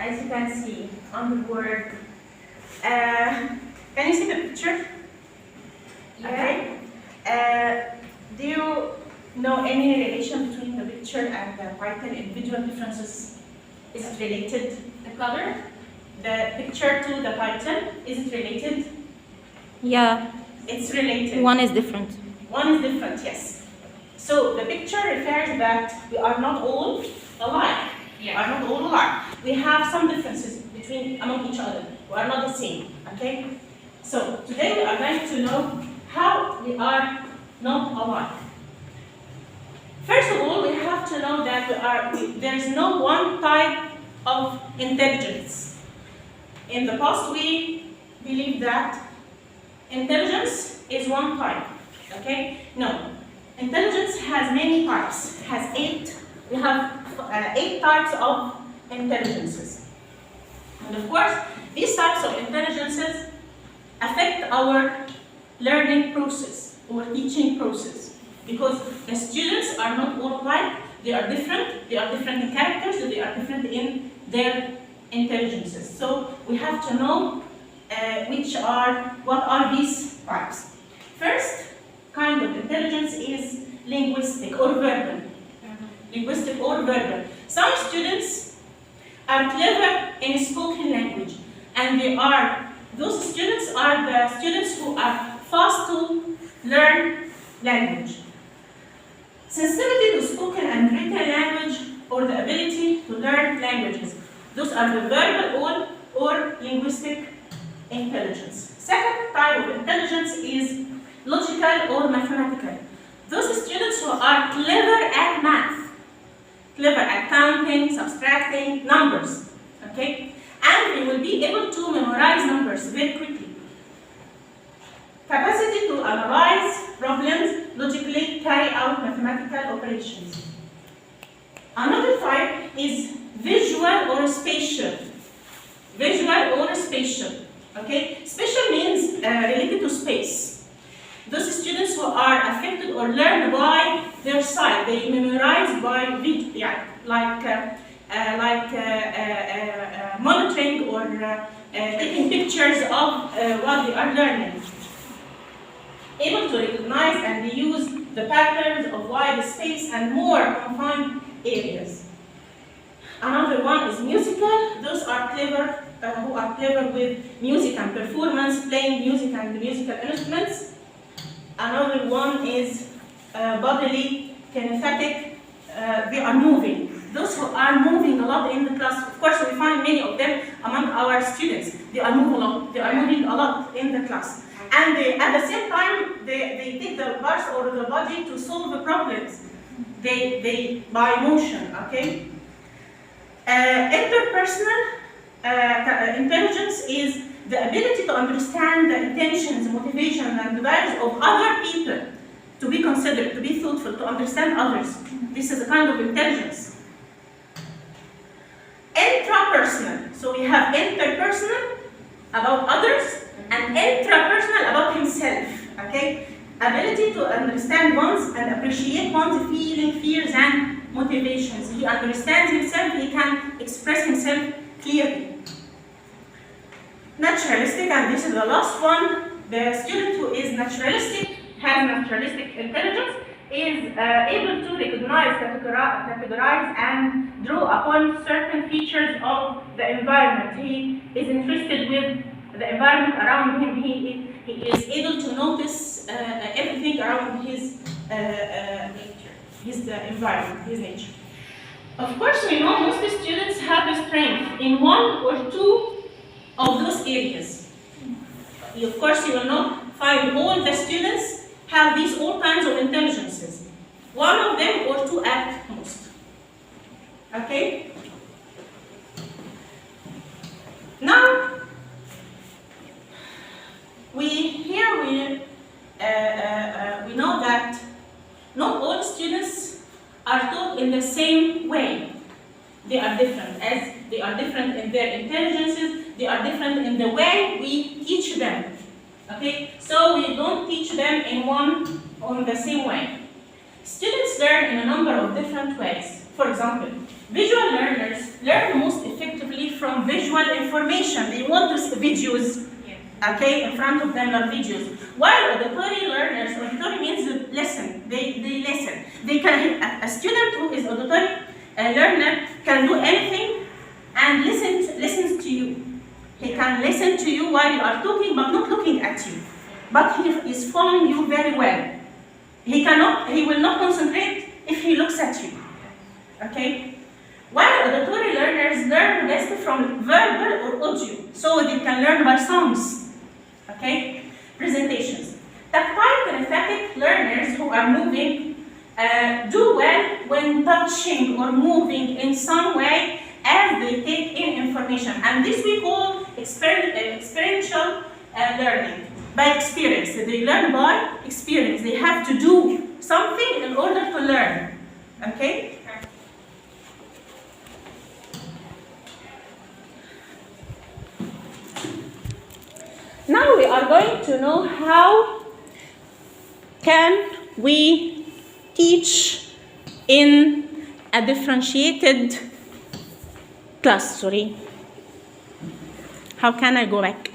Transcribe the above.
as you can see on the board. Can you see the picture? Yeah. Okay. Do you know any relation between the picture and the Python individual differences? Is it related? The color? The picture to the Python, is it related? Yeah, It's related. one is different. One is different, yes. So the picture refers that we are not all alike. We are not all alike. We have some differences among each other. We are not the same. Okay? So today we are going to know how we are not alike. First of all, we have to know that there is no one type of intelligence. In the past, we believed that intelligence is one type. Okay? No. Intelligence has many types. It has we have 8 types of intelligences. And of course, these types of intelligences affect our learning process or teaching process, because the students are not all alike. They are different. They are different in characters. They are different in their intelligences. So we have to know what are these types. First kind of intelligence is linguistic or verbal. Linguistic or verbal. Some students are clever in spoken language, and those students are the students who are fast to learn language. Sensitivity to spoken and written language, or the ability to learn languages. Those are the verbal or linguistic intelligence. Second type of intelligence is logical or mathematical. Those students who are clever at math, clever at counting, subtracting, numbers, okay? And they will be able to memorize numbers very quickly. Capacity to analyze problems, logically carry out mathematical operations. Another type is visual or spatial. Visual or spatial, okay? Spatial means related to space. Those students who are affected or learn by their sight, they memorize by video, monitoring or taking pictures of what they are learning. Able to recognize and use the patterns of wide space and more confined areas. Another one is musical. Those are clever, who are clever with music and performance, playing music and musical instruments. Another one is bodily, kinesthetic. They are moving. Those who are moving a lot in the class. Of course, we find many of them among our students. They are moving a lot. They are moving a lot in the class. And at the same time, they take the parts or the body to solve the problems. They by motion, okay? Interpersonal intelligence is the ability to understand the intentions, motivations, and values of other people, to be considerate, to be thoughtful, to understand others. This is a kind of intelligence. Intrapersonal. So we have interpersonal about others and intrapersonal about himself. Okay? Ability to understand one's and appreciate one's feelings, fears, and motivations. He understands himself, he can express himself clearly. Naturalistic, and this is the last one. The student who is naturalistic, has naturalistic intelligence, is able to recognize, categorize, and draw upon certain features of the environment. He is interested with the environment around him. He is able to notice everything around his environment, his nature. Of course, we know most students have a strength in one or two of those areas. Of course, you will not find all the students have these all kinds of intelligences. One of them or two at most. Okay? Now, we know that not all students are taught in the same way. They are different, as they are different in their intelligences. They are different in the way we teach them. Okay, so we don't teach them on the same way. Students learn in a number of different ways. For example, visual learners learn most effectively from visual information. They want to see videos, okay, in front of them, like videos. While auditory learners, auditory means listen. They listen. They can. A student who is auditory learner can do anything and listens to you. He can listen to you while you are talking, but not looking at you. But he is following you very well. He will not concentrate if he looks at you. Okay? While auditory learners learn best from verbal or audio, so they can learn by songs. Okay? Presentations. Tactile kinesthetic learners who are moving do well when touching or moving in some way as they take in information. And this we call experiential learning. By experience. They learn by experience. They have to do something in order to learn. Okay? Now we are going to know how can we teach in a differentiated class. Sorry. How can I go back?